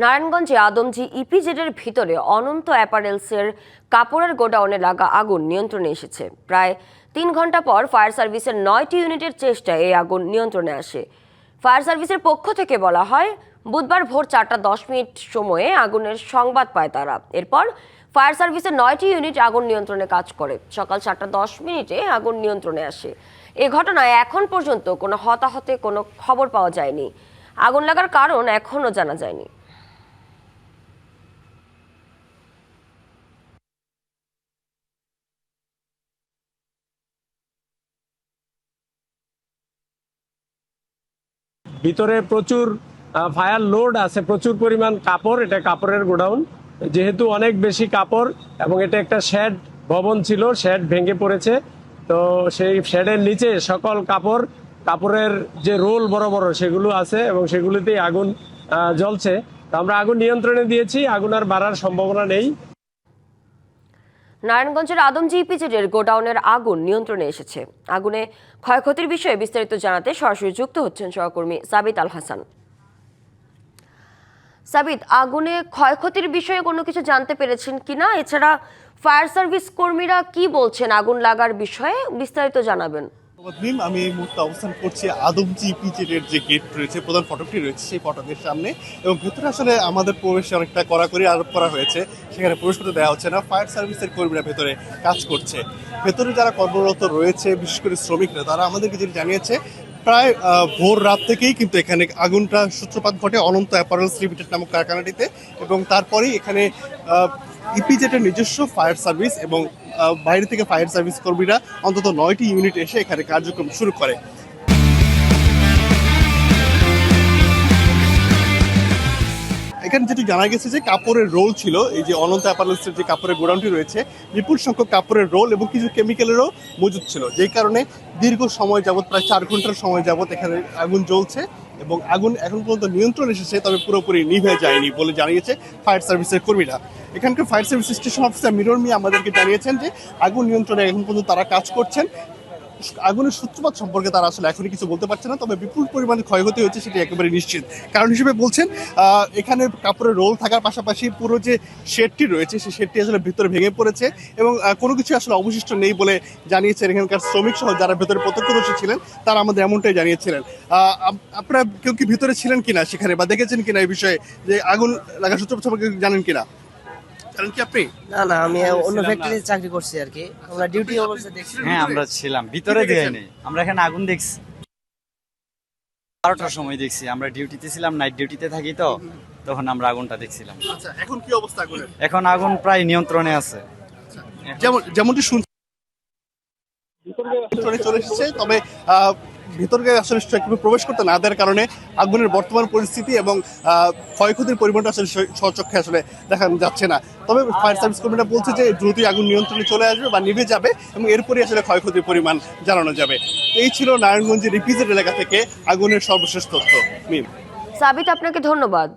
নারায়ণগঞ্জে আদমজী ইপিজেডের ভিতরে অনন্ত অ্যাপারেলসের কাপড়ের গোডাউনে লাগা আগুন নিয়ন্ত্রণে এসেছে। প্রায় 3 ঘন্টা পর ফায়ার সার্ভিসের 9টি ইউনিটের চেষ্টায় এই আগুন নিয়ন্ত্রণে আসে। ফায়ার সার্ভিসের পক্ষ থেকে বলা হয়, বুধবার ভোর 4:10 সময়ে আগুনের সংবাদ পায় তারা। এরপর ফায়ার সার্ভিসের 9টি ইউনিট আগুন নিয়ন্ত্রণে কাজ করে। সকাল 4:10 আগুন নিয়ন্ত্রণে আসে। এ ঘটনায় এখন পর্যন্ত কোনো হতাহতে কোনো খবর পাওয়া যায়নি। আগুন লাগার কারণ এখনও জানা যায়নি। ভিতরে প্রচুর ফায়ার লোড আছে, প্রচুর পরিমাণ কাপড়। এটা কাপড়ের গোডাউন, যেহেতু অনেক বেশি কাপড় এবং এটা একটা শেড ভবন ছিল, শেড ভেঙে পড়েছে। তো সেই শেডের নিচে সকল কাপড়ের যে রোল বড় বড় সেগুলো আছে এবং সেগুলিতেই আগুন জ্বলছে। তো আমরা আগুন নিয়ন্ত্রণে দিয়েছি, আগুন আর বাড়ার সম্ভাবনা নেই। নারায়ণগঞ্জের আদমজী ইপিজেডের গোডাউনের আগুন নিয়ন্ত্রণে এসেছে। আগুনে ক্ষয়ক্ষতির বিষয়ে বিস্তারিত জানাতে সরাসরি যুক্ত হচ্ছেন সহকর্মী সাবিত আল হাসান। সাবিত, আগুনে ক্ষয়ক্ষতির বিষয়ে কোনো কিছু জানতে পেরেছেন কিনা? এছাড়া ফায়ার সার্ভিস কর্মীরা কি বলছেন আগুন লাগার বিষয়ে, বিস্তারিত জানাবেন। আমি এই মুহূর্তে অবস্থান করছি আদমজী ইপিজেডের যে গেট রয়েছে, প্রধান ফটকটি রয়েছে সেই ফটকের সামনে, এবং ভেতরে আসলে আমাদের প্রবেশে অনেকটা কড়াকড়ি আরোপ করা হয়েছে। সেখানে প্রবেশ করতে দেওয়া হচ্ছে না। ফায়ার সার্ভিসের কর্মীরা ভেতরে কাজ করছে। ভেতরে যারা কর্মরত রয়েছে, বিশেষ করে শ্রমিকরা, তারা আমাদেরকে যেটি জানিয়েছে, প্রায় ভোর রাত থেকেই কিন্তু এখানে আগুনটা সূত্রপাত ঘটে অনন্ত অ্যাপারেলস লিমিটেড নামক কারখানাটিতে, এবং তারপরেই এখানে ইপিজেডের নিজস্ব ফায়ার সার্ভিস এবং বাইরে থেকে ফায়ার সার্ভিস কর্মীরা অন্তত 9টি ইউনিট এসে এখানে কার্যক্রম শুরু করে। এখানে যেটি জানা গেছে যে কাপড়ের রোল ছিল, এই যে অনন্ত অ্যাপারেলসের যে কাপড়ের গোডাউনটি রয়েছে, বিপুল সংখ্যক কাপড়ের রোল এবং কিছু কেমিক্যালেরও মজুদ ছিল, যেই কারণে দীর্ঘ সময় যাবত, প্রায় 4 ঘন্টার সময় যাবত এখানে আগুন জ্বলছে, এবং আগুন এখন পর্যন্ত নিয়ন্ত্রণ এসেছে, তবে পুরোপুরি নিভে যায়নি বলে জানিয়েছে ফায়ার সার্ভিসের কর্মীরা। এখানকার ফায়ার সার্ভিস স্টেশন অফিসার মিরর মিয়া আমাদেরকে জানিয়েছেন যে আগুন নিয়ন্ত্রণে এখন পর্যন্ত তারা কাজ করছেন। আগুনের সূত্রপাত সম্পর্কে তারা আসলে এখনই কিছু বলতে পারছে না, তবে বিপুল পরিমাণে ক্ষয়ক্ষতি হয়েছে সেটি একেবারে নিশ্চিত। কারণ হিসেবে বলছেন, এখানে কাপড়ের রোল থাকার পাশাপাশি পুরো যে শেডটি রয়েছে সেই শেডটি আসলে ভিতরে ভেঙে পড়েছে, এবং কোনো কিছু আসলে অবশিষ্ট নেই বলে জানিয়েছেন এখানকার শ্রমিক সহ যারা ভেতরে প্রত্যক্ষদর্শী ছিলেন, তারা আমাদের এমনটাই জানিয়েছিলেন। আপনারা কেউ কি ভিতরে ছিলেন কিনা সেখানে, বা দেখেছেন কিনা এই বিষয়ে, যে আগুন লাগার সূত্রপাত সম্পর্কে জানেন কিনা? জানেন কি আপনি? না, আমি অন্য ফ্যাক্টরিতে চাকরি করছি আর কি। আমরা ডিউটি অবস্থায় দেখছি। হ্যাঁ, আমরা ছিলাম ভিতরে, দেখিনি। আমরা এখানে আগুন দেখছি 12টার সময় দেখছি। আমরা ডিউটিতে ছিলাম, নাইট ডিউটিতে থাকি, তো তখন আমরা আগুনটা দেখছিলাম। আচ্ছা, এখন কি অবস্থা আগুনের? এখন আগুন প্রায় নিয়ন্ত্রণে আছে। যেমনটি শুনছি চলে এসেছে, তবে ভিতরে আসলে প্রবেশ করতে না দেওয়ার কারণে আগুনের বর্তমান পরিস্থিতি এবং ক্ষয়ক্ষতির পরিমাণটা আসলে স্বচক্ষে আসলে দেখা যাচ্ছে না। তবে ফায়ার সার্ভিস কর্মীরা বলছে যে দ্রুতই আগুন নিয়ন্ত্রণে চলে আসবে বা নিভে যাবে, এবং এরপরই আসলে ক্ষয়ক্ষতির পরিমাণ জানানো যাবে। এই ছিল নারায়ণগঞ্জের ইপিজেড এলাকা থেকে আগুনের সর্বশেষ তথ্য। সাবিত, আপনাকে ধন্যবাদ।